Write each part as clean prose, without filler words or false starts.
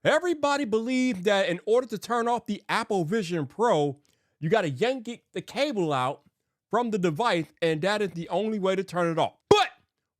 Everybody believes that in order to turn off the Apple Vision Pro, you got to yank the cable out from the device, and that is the only way to turn it off. But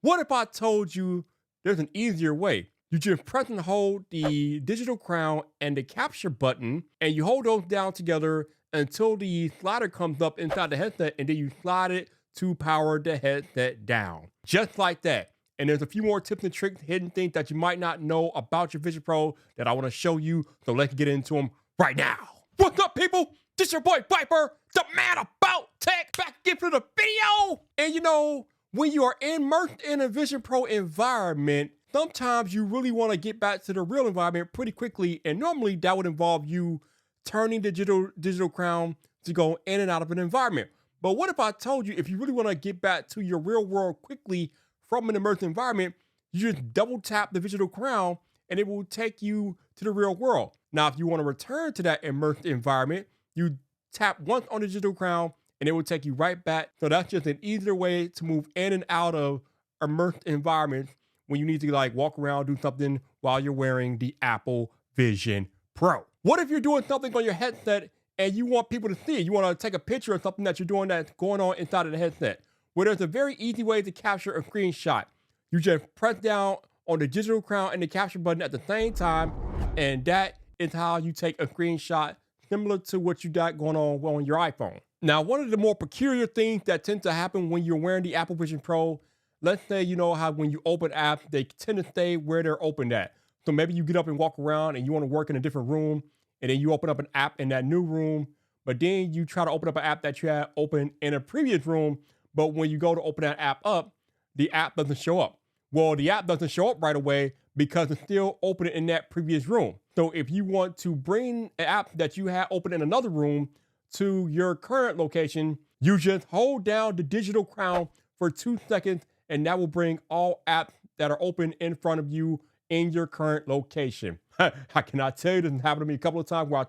what if I told you there's an easier way? You just press and hold the digital crown and the capture button, and you hold those down together until the slider comes up inside the headset, and then you slide it to power the headset down. Just like that. And there's a few more tips and tricks, hidden things that you might not know about your Vision Pro that I want to show you. So let's get into them right now. What's up, people? This your boy Viper, the man about tech, back again for the video. And when you are immersed in a Vision Pro environment, sometimes you really want to get back to the real environment pretty quickly. And normally that would involve you turning the digital crown to go in and out of an environment. But what if I told you if you really want to get back to your real world quickly from an immersive environment, you just double tap the digital crown and it will take you to the real world. Now, if you want to return to that immersed environment, you tap once on the digital crown and it will take you right back. So that's just an easier way to move in and out of immersed environments when you need to walk around, do something while you're wearing the Apple Vision Pro. What if you're doing something on your headset and you want people to see it? You want to take a picture of something that you're doing that's going on inside of the headset. Well, there's a very easy way to capture a screenshot. You just press down on the digital crown and the capture button at the same time, and that is how you take a screenshot similar to what you got going on your iPhone. Now, one of the more peculiar things that tend to happen when you're wearing the Apple Vision Pro, let's say you know how when you open apps, they tend to stay where they're opened at. So maybe you get up and walk around and you want to work in a different room, and then you open up an app in that new room, but then you try to open up an app that you had open in a previous room. But when you go to open that app up, the app doesn't show up. Well, the app doesn't show up right away because it's still open in that previous room. So if you want to bring an app that you had open in another room to your current location, you just hold down the digital crown for 2 seconds, and that will bring all apps that are open in front of you in your current location. I cannot tell you, this has happened to me a couple of times where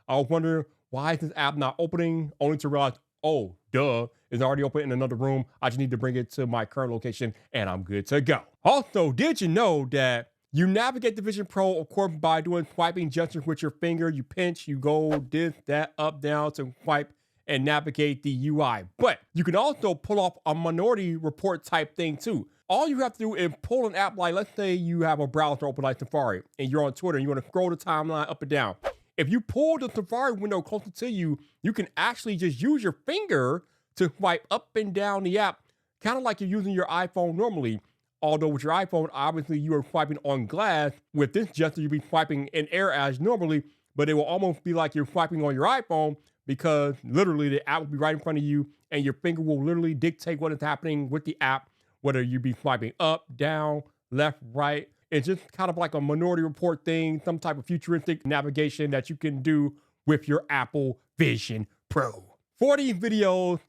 I was wondering, why is this app not opening? Only to realize, oh, duh, it's already open in another room. I just need to bring it to my current location and I'm good to go. Also, did you know that you navigate the Vision Pro, of course, by doing swiping gestures with your finger? You pinch, you go this, that, up, down to swipe and navigate the UI. But you can also pull off a Minority Report type thing too. All you have to do is pull an app, like let's say you have a browser open like Safari and you're on Twitter and you want to scroll the timeline up and down. If you pull the Safari window closer to you, you can actually just use your finger to swipe up and down the app, kind of like you're using your iPhone normally. Although with your iPhone, obviously you are swiping on glass. With this gesture, you'll be swiping in air as normally, but it will almost be like you're swiping on your iPhone because literally the app will be right in front of you and your finger will literally dictate what is happening with the app, whether you be swiping up, down, left, right. It's just kind of like a Minority Report thing, some type of futuristic navigation that you can do with your Apple Vision Pro. For these videos,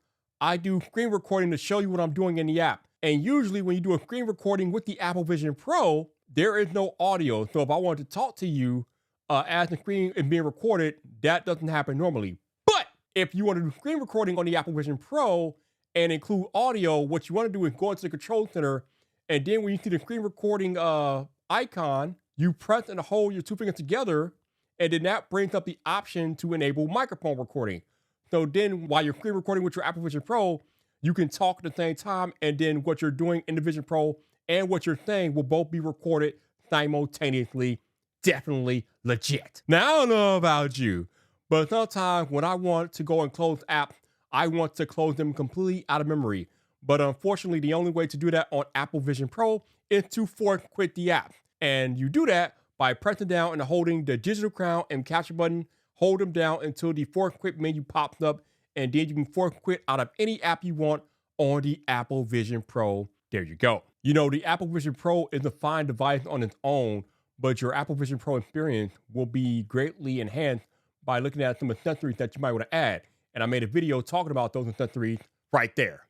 I do screen recording to show you what I'm doing in the app. And usually when you do a screen recording with the Apple Vision Pro, there is no audio. So if I wanted to talk to you as the screen is being recorded, that doesn't happen normally. But if you want to do screen recording on the Apple Vision Pro and include audio, what you want to do is go into the control center, and then when you see the screen recording icon, you press and hold your two fingers together, and then that brings up the option to enable microphone recording. So then while you're screen recording with your Apple Vision Pro, you can talk at the same time, and then what you're doing in the Vision Pro and what you're saying will both be recorded simultaneously. Definitely legit. Now, I don't know about you, but sometimes when I want to go and close apps, I want to close them completely out of memory. But unfortunately, the only way to do that on Apple Vision Pro is to force quit the app. And you do that by pressing down and holding the digital crown and capture button. Hold them down until the force quit menu pops up, and then you can force quit out of any app you want on the Apple Vision Pro. There you go. The Apple Vision Pro is a fine device on its own, but your Apple Vision Pro experience will be greatly enhanced by looking at some accessories that you might want to add. And I made a video talking about those accessories right there.